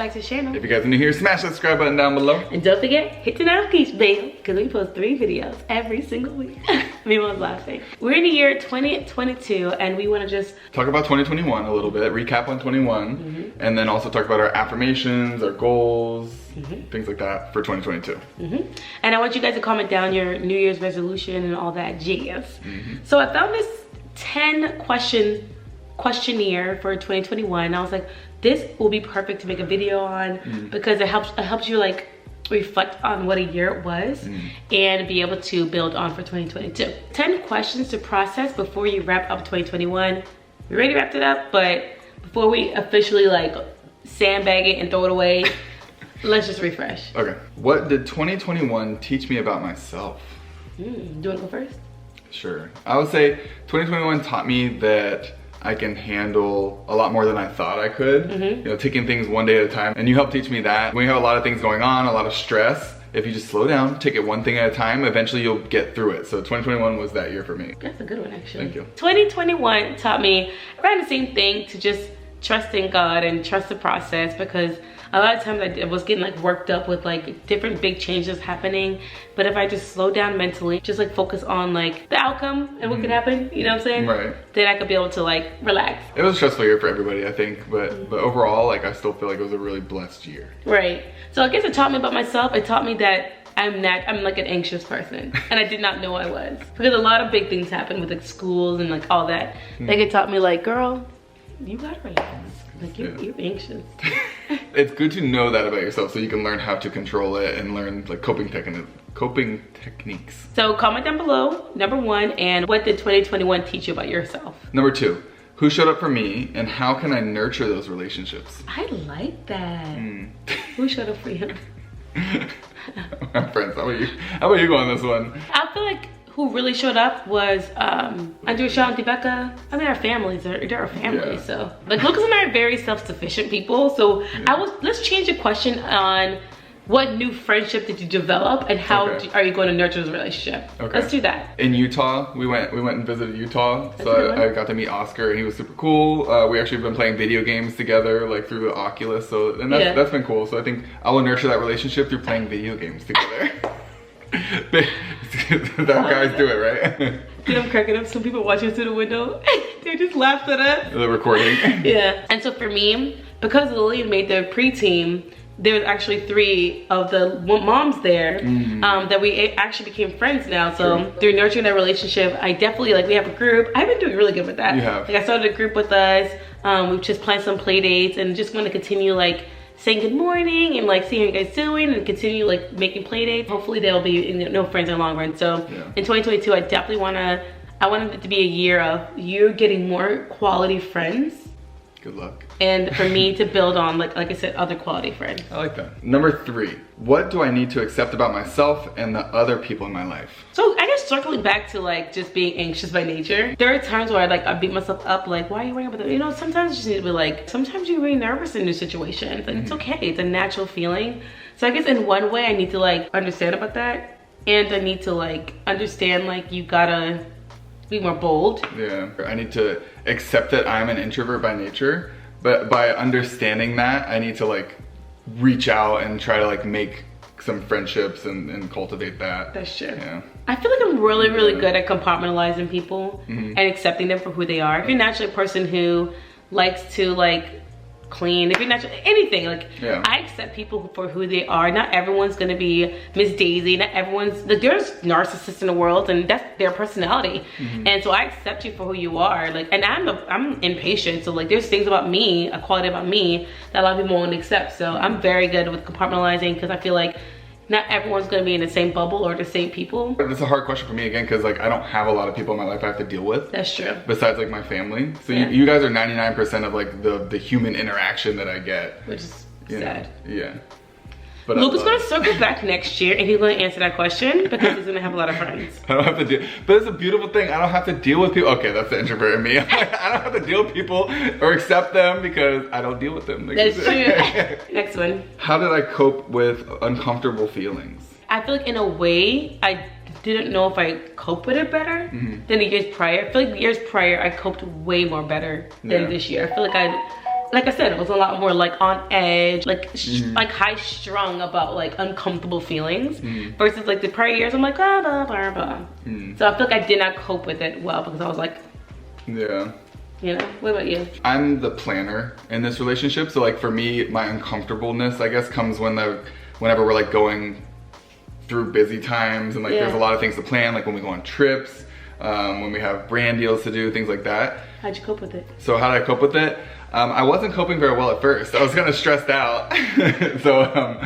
back to the channel. If you guys are new here, smash that subscribe button down below. And don't forget, hit the notification bell, because we post 3 videos every single week. Me was laughing. We're in the year 2022, and we want to just talk about 2021 a little bit, recap on 21, and then also talk about our affirmations, our goals, things like that for 2022. And I want you guys to comment down your New Year's resolution and all that jazz. So I found this 10 questionnaire for 2021. I was like, this will be perfect to make a video on because it helps you like reflect on what a year it was and be able to build on for 2022. 10 questions to process before you wrap up 2021. We already wrapped it up, but before we officially like sandbag it and throw it away, let's just refresh. Okay. What did 2021 teach me about myself? Do you want to go first? Sure. I would say 2021 taught me that I can handle a lot more than I thought I could. You know, taking things one day at a time. And you helped teach me that. When you have a lot of things going on, a lot of stress, if you just slow down, take it one thing at a time, eventually you'll get through it. So 2021 was that year for me. That's a good one, actually. Thank you. 2021 taught me around the same thing, to just trust in God and trust the process, because a lot of times I was getting like worked up with like different big changes happening. But if I just slow down mentally, just like focus on like the outcome and what could happen, you know what I'm saying? Right. Then I could be able to like relax. It was a stressful year for everybody, I think, but overall, like I still feel like it was a really blessed year. Right. So I guess it taught me about myself. It taught me that I'm like an anxious person, and I did not know I was, because a lot of big things happened with like schools and like all that. Like it taught me like, girl, you gotta relax. Like you're anxious. It's good to know that about yourself so you can learn how to control it and learn like coping techniques. So comment down below, number 1, and what did 2021 teach you about yourself? Number 2, who showed up for me and how can I nurture those relationships? I like that. Who showed up for you? My friends, how about you go on this one? I feel like who really showed up was Andrew, Sean, Rebecca. I mean, our families, they're our family. So like Lucas and I are very self-sufficient people. So let's change the question on what new friendship did you develop and how are you going to nurture this relationship? Let's do that. In Utah, we went and visited Utah. So I got to meet Oscar and he was super cool. We actually been playing video games together like through the Oculus. So and that's been cool. So I think I will nurture that relationship through playing video games together. That guys do it, right? Dude, I'm cracking up. Some people watching through the window, they just laughed at us. The recording. Yeah. And so for me, because Lillian made the pre-team, there was actually 3 of the moms there that we actually became friends now. So through nurturing that relationship, I definitely like, we have a group. I've been doing really good with that. You have. Like I started a group with us. We've just planned some play dates and just want to continue like saying good morning and like seeing how you guys doing and continue like making play dates. Hopefully they'll be no friends in the long run. So in 2022, I definitely I wanted it to be a year of you getting more quality friends. Good luck. And for me to build on, like I said, other quality friends. I like that. Number 3, what do I need to accept about myself and the other people in my life? So I guess circling back to like just being anxious by nature, there are times where I beat myself up, like, why are you worrying about that? You know, sometimes you just need to be like, sometimes you're really nervous in new situations. Like it's okay, it's a natural feeling. So I guess in one way I need to like understand about that, and I need to like understand like you gotta be more bold. Yeah, I need to accept that I'm an introvert by nature, but by understanding that, I need to like reach out and try to like make some friendships and cultivate that. That's true. Yeah. I feel like I'm really good at compartmentalizing people and accepting them for who they are. If you're naturally a person who likes to like clean, if you're naturally anything, like I accept people for who they are. Not everyone's gonna be Miss Daisy. Not everyone's like, there's narcissists in the world and that's their personality. And so I accept you for who you are. Like, and I'm impatient, so like there's things about me, a quality about me that a lot of people won't accept. So I'm very good with compartmentalizing because I feel like not everyone's gonna be in the same bubble or the same people. It's a hard question for me again because like I don't have a lot of people in my life I have to deal with. That's true. Besides like my family. So you guys are 99% of like the human interaction that I get. Which is sad. Yeah. But Luke is gonna circle back next year and he's gonna answer that question because he's gonna have a lot of friends. I don't have to deal, but it's a beautiful thing. I don't have to deal with people. Okay, that's the introvert in me. I don't have to deal with people or accept them because I don't deal with them. That's true. Next one. How did I cope with uncomfortable feelings? I feel like in a way, I didn't know if I coped with it better than the years prior. I feel like the years prior, I coped way more better than this year. I feel like like I said, it was a lot more like on edge, like like high strung about like uncomfortable feelings versus like the prior years I'm like blah blah blah blah. So I feel like I did not cope with it well because I was like, yeah. You know, what about you? I'm the planner in this relationship, so like for me, my uncomfortableness, I guess, comes whenever we're like going through busy times and like there's a lot of things to plan, like when we go on trips, when we have brand deals to do, things like that. How'd you cope with it? So how did I cope with it? I wasn't coping very well at first. I was kind of stressed out. So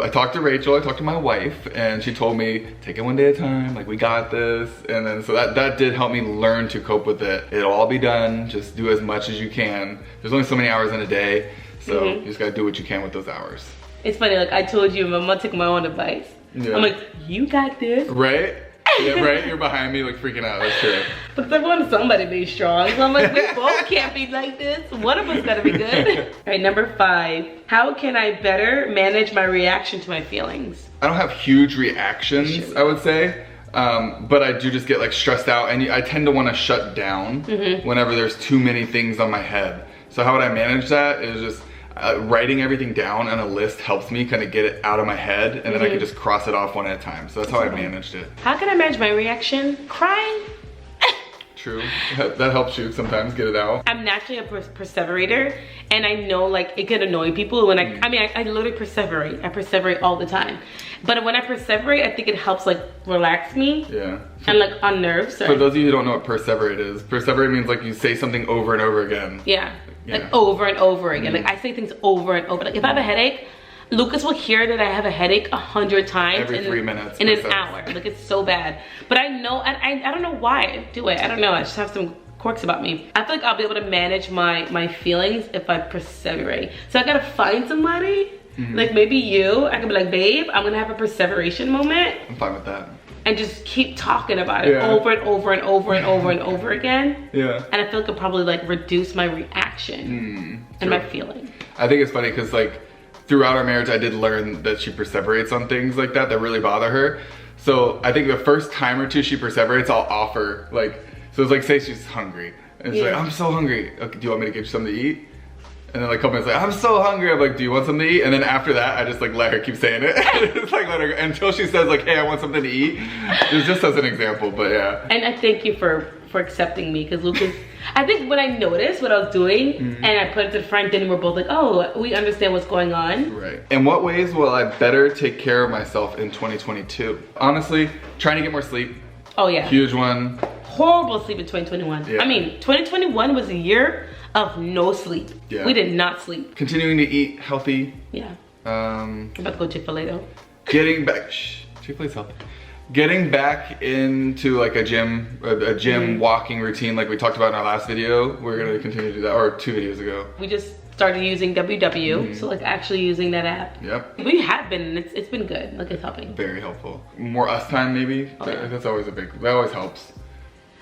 I talked to Rachel, I talked to my wife, and she told me, take it one day at a time, like we got this. And then so that did help me learn to cope with it. It'll all be done, just do as much as you can. There's only so many hours in a day, so you just gotta do what you can with those hours. It's funny, like I told you, I'm gonna take my own advice. I'm like, you got this. Right? Yeah, right? You're behind me like freaking out, that's true. Because I want somebody to be strong. So I'm like, we both can't be like this. One of us gotta be good. All right, number 5. How can I better manage my reaction to my feelings? I don't have huge reactions, I would say. But I do just get like stressed out, and I tend to want to shut down whenever there's too many things on my head. So how would I manage that is just writing everything down on a list helps me kind of get it out of my head, and then I can just cross it off one at a time. So that's how I managed it. How can I manage my reaction? Crying. True. That helps you sometimes get it out. I'm naturally a perseverator, and I know like it can annoy people when I mean I literally perseverate. I perseverate all the time. But when I perseverate, I think it helps like relax me. Yeah. And like unnerve. For those of you who don't know what perseverate is, perseverate means like you say something over and over again. Yeah. Like over and over again. Like I say things over and over. Like if I have a headache, Lucas will hear that I have a headache 100 times every 3 minutes in an hour. Like it's so bad. But I know, and I don't know why I do it. I don't know. I just have some quirks about me. I feel like I'll be able to manage my feelings if I perseverate. So I gotta find somebody, like maybe you. I can be like, babe, I'm gonna have a perseveration moment. I'm fine with that. And just keep talking about it over and over and over and over and over again. Yeah. And I feel like it'll probably like reduce my reaction and my feeling. I think it's funny because like throughout our marriage, I did learn that she perseverates on things like that really bother her. So I think the first time or two she perseverates, I'll offer like, so it's like say she's hungry. And she's like, I'm so hungry. Okay, do you want me to get you something to eat? And then like a couple minutes like, I'm so hungry. I'm like, do you want something to eat? And then after that, I just like let her keep saying it. Just like let her, until she says like, hey, I want something to eat. Just as an example, but yeah. And I thank you for accepting me, because Lucas, I think when I noticed what I was doing and I put it to the front, then we're both like, oh, we understand what's going on. Right. In what ways will I better take care of myself in 2022? Honestly, trying to get more sleep. Oh yeah. Huge one. Horrible sleep in 2021. Yeah. I mean, 2021 was a year of no sleep. Yeah. We did not sleep. Continuing to eat healthy. Yeah. I'm about to go Chick-fil-A though. Getting back, Chick-fil-A's healthy. Getting back into like a gym walking routine like we talked about in our last video. We're gonna continue to do that, or 2 videos ago. We just started using WW, so like actually using that app. Yep. We have been, and it's been good, like it's helping. Very helpful. More us time maybe, that's always that always helps.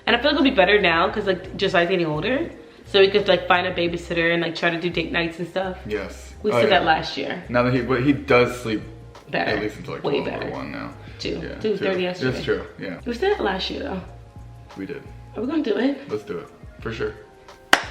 And I feel like it'll be better now, cause like Josiah's getting older. So we could like find a babysitter and like try to do date nights and stuff. Yes. We said that last year. Now that he does sleep better. At least until like 12 or 1 now. 2:30 yesterday. That's true, yeah. We said it last year though. We did. Are we gonna do it? Let's do it, for sure.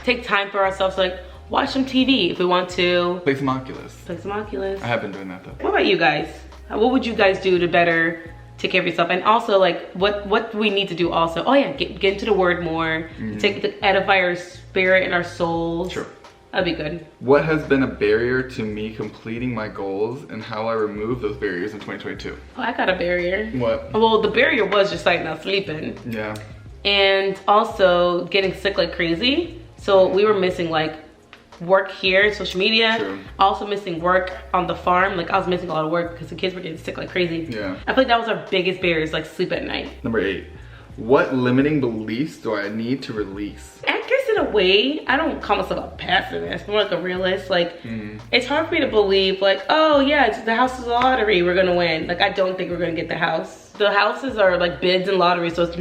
Take time for ourselves, like watch some TV if we want to. Play some Oculus. Play some Oculus. I have been doing that though. What about you guys? What would you guys do to better take care of yourself? And also like what do we need to do also? Oh yeah, get into the word more. To edify our spirit and our souls. Sure. That'd be good. What has been a barrier to me completing my goals, and how I remove those barriers in 2022? Oh, I got a barrier. What? Well, the barrier was just like not sleeping. Yeah. And also getting sick like crazy. So we were missing like work here, social media. True. Also missing work on the farm. Like I was missing a lot of work because the kids were getting sick like crazy. Yeah. I feel like that was our biggest barrier, is like sleep at night. Number 8. What limiting beliefs do I need to release? I guess in a way, I don't call myself a pessimist, more like a realist. Like, it's hard for me to believe like, oh yeah, the house is a lottery, we're gonna win. Like, I don't think we're gonna get the house. The houses are like bids and lotteries, so it's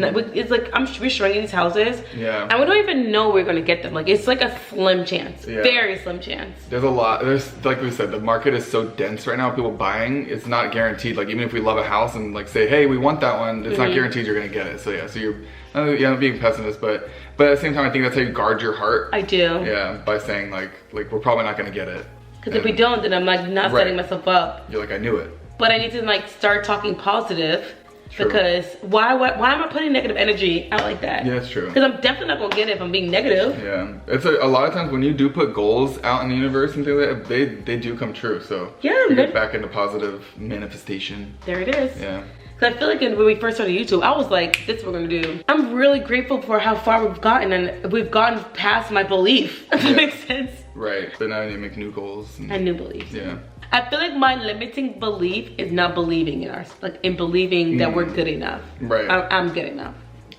like we're showing these houses, and we don't even know we're gonna get them. Like, it's like a slim chance, very slim chance. There's a lot. There's, like we said, the market is so dense right now. People buying, it's not guaranteed. Like, even if we love a house and like say, hey, we want that one, it's not guaranteed you're gonna get it. So yeah, so Yeah, I'm being pessimist, but at the same time, I think that's how you guard your heart. I do. Yeah, by saying like we're probably not gonna get it. Because if we don't, then I'm like not setting myself up. You're like, I knew it. But I need to like start talking positive. True. Because why am I putting negative energy out like that? Yeah, it's true. Because I'm definitely not gonna get it if I'm being negative. Yeah, it's a lot of times when you do put goals out in the universe and things like that, they do come true. So yeah, you get back into positive manifestation. There it is. Yeah. I feel like when we first started YouTube, I was like, this is what we're gonna do. I'm really grateful for how far we've gotten, and we've gotten past my belief, if that makes sense. Right, but now you need to make new goals. And new beliefs. Yeah. I feel like my limiting belief is not believing in ourselves, like in believing that we're good enough. Right. I'm good enough.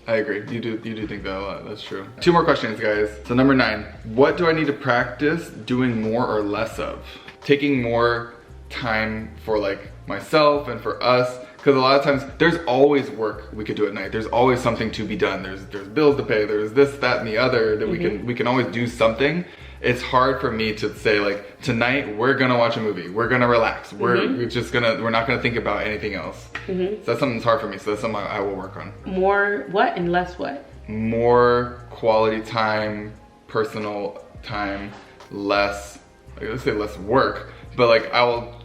I agree. You do think that a lot. That's true. 2 more questions, guys. So number 9, what do I need to practice doing more or less of? Taking more time for like myself and for us. Because a lot of times there's always work we could do at night. There's always something to be done. There's bills to pay. There's this, that, and the other that we can always do something. It's hard for me to say like, tonight we're gonna watch a movie. We're gonna relax. We're not gonna think about anything else. So that's something that's hard for me. So that's something I will work on. More what and less what? More quality time, personal time, less, let's say less work, but like I will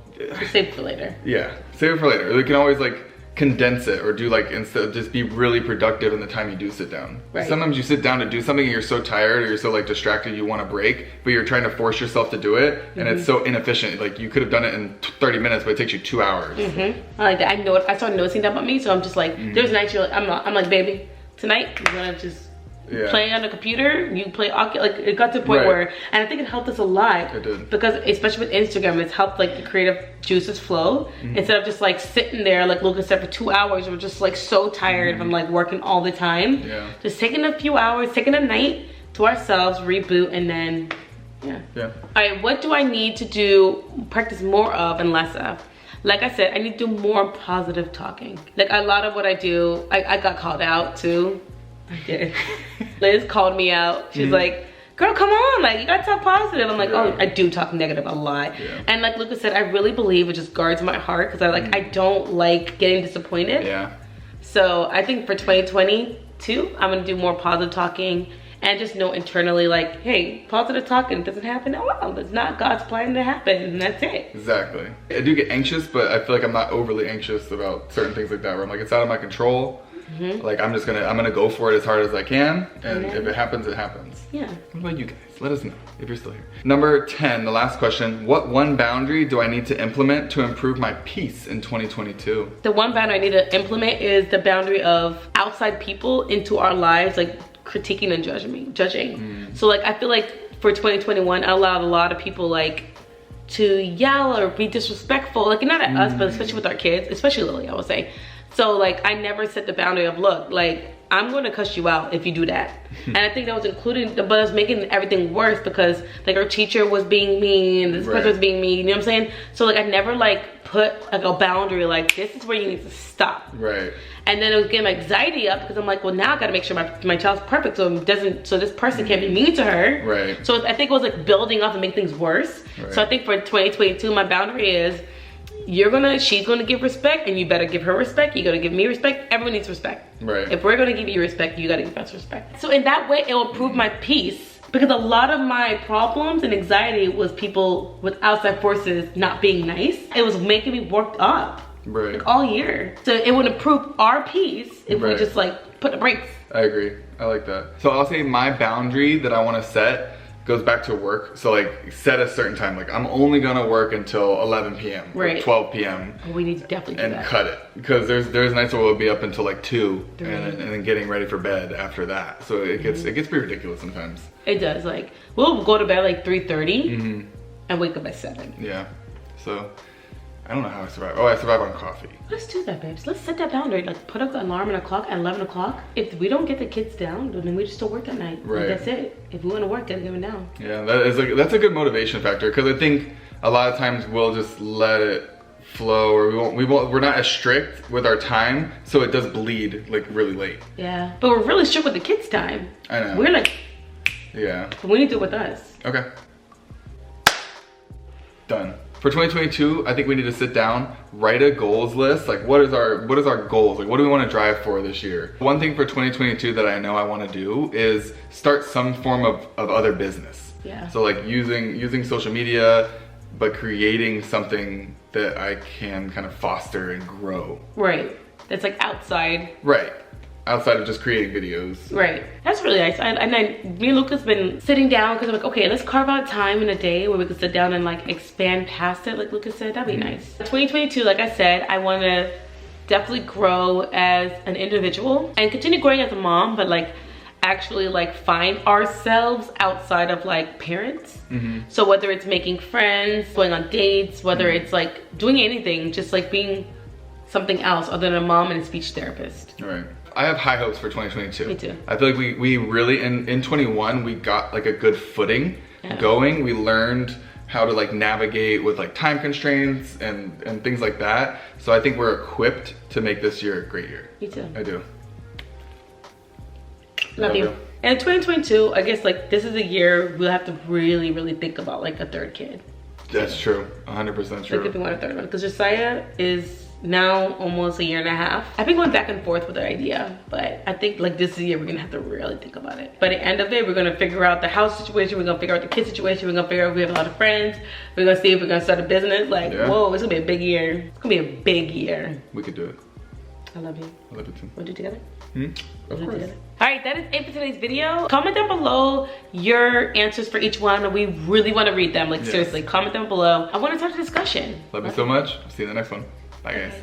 save it for later. Yeah, save it for later. You can always like condense it or do like, instead of just be really productive in the time you do sit down. Right. Sometimes you sit down to do something and you're so tired or you're so like distracted you want to break, but you're trying to force yourself to do it and it's so inefficient. Like you could have done it in 30 minutes, but it takes you 2 hours. I like that. I started noticing that about me, so I'm just like, there's nights you're like, I'm like, baby, tonight we're gonna just play on the computer, you play like it got to the point where, and I think it helped us a lot. It did. Because especially with Instagram, it's helped like the creative juices flow instead of just like sitting there like Lucas said for 2 hours. We're just like so tired from like working all the time. Yeah. Just taking a few hours, taking a night to ourselves, reboot, and then all right, what do I need to do, practice more of and less of? Like I said, I need to do more positive talking. Like a lot of what I do, I got called out too. I did. Liz called me out. She's like, girl, come on, like you gotta talk positive. I'm like, oh, I do talk negative a lot. And like Lucas said, I really believe it just guards my heart because I don't like getting disappointed. So I think for 2022, I'm gonna do more positive talking and just know internally like, hey, positive talking doesn't happen. Oh well, it's not God's plan to happen, and that's it. Exactly. I do get anxious, but I feel like I'm not overly anxious about certain things like that where I'm like, it's out of my control. Like I'm gonna go for it as hard as I can, and if it happens, it happens. Yeah. What about you guys? Let us know if you're still here. Number 10, the last question. What one boundary do I need to implement to improve my peace in 2022? The one boundary I need to implement is the boundary of outside people into our lives, like critiquing and judging. So like I feel like for 2021, I allowed a lot of people like to yell or be disrespectful, like not at us, but especially with our kids, especially Lily, I would say. So like I never set the boundary of, look, like I'm gonna cuss you out if you do that. And I think that was including, but it was making everything worse because like our teacher was being mean, this person was being mean, you know what I'm saying? So like I never like put like a boundary like this is where you need to stop. Right. And then it was getting my anxiety up because I'm like, well now I gotta make sure my child's perfect so this person can't be mean to her. Right. So I think it was like building up and make things worse. Right. So I think for 2022, my boundary is she's gonna give respect and you better give her respect. You gotta give me respect. Everyone needs respect. Right. If we're gonna give you respect, you gotta give us respect. So in that way, it will improve my peace because a lot of my problems and anxiety was people with outside forces not being nice. It was making me worked up. Right. Like all year. So it would improve our peace if we just like put the brakes. I agree. I like that. So I'll say my boundary that I wanna set goes back to work. So like set a certain time. Like I'm only gonna work until 11 p.m. or 12 p.m. We need to definitely do that. And cut it. Because there's nights where we'll be up until like 2 and then getting ready for bed after that. So it gets pretty ridiculous sometimes. It does. Like we'll go to bed like 3:30 and wake up at 7. Yeah. So I don't know how I survive. Oh, I survive on coffee. Let's do that, babes. Let's set that boundary. Like put up an alarm and a clock at 11 o'clock. If we don't get the kids down, then we just still work at night. Right. Like, that's it. If we want to work, gotta get them down. Yeah, that's a good motivation factor because I think a lot of times we'll just let it flow or we're not as strict with our time, so it does bleed like really late. Yeah, but we're really strict with the kids' time. I know. We're like, yeah. But we need to do it with us. Okay. Done. For 2022, I think we need to sit down, write a goals list. Like what is our goals? Like what do we want to drive for this year? One thing for 2022 that I know I want to do is start some form of other business. Yeah. So like using social media, but creating something that I can kind of foster and grow. Right. That's like outside. Right. Outside of just creating videos. Right. That's really nice. Me and Luca's been sitting down because I'm like, okay, let's carve out time in a day where we can sit down and like expand past it, like Luca said. That'd be nice. 2022, like I said, I want to definitely grow as an individual and continue growing as a mom, but like actually like find ourselves outside of like parents. So whether it's making friends, going on dates, whether it's like doing anything, just like being something else other than a mom and a speech therapist. All right. I have high hopes for 2022. Me too. I feel like we really, in 21, we got like a good footing going. We learned how to like navigate with like time constraints and things like that. So I think we're equipped to make this year a great year. Me too. I do. Love you. And 2022, I guess like this is a year we'll have to really, really think about like a third kid. That's true. 100% true. Like if we want a third one. Because Josiah is now almost a year and a half. I've been going back and forth with the idea, but I think like this year we're gonna have to really think about it. By the end of it, we're gonna figure out the house situation, we're gonna figure out the kid situation, we're gonna figure out if we have a lot of friends, we're gonna see if we're gonna start a business. Like, whoa, it's gonna be a big year. It's gonna be a big year. We could do it. I love you. I love you too. We'll do it together? Of course. All right, that is it for today's video. Comment down below your answers for each one. We really want to read them. Like seriously, comment down below. I want to start a discussion. Love you so much. See you in the next one. Bye guys.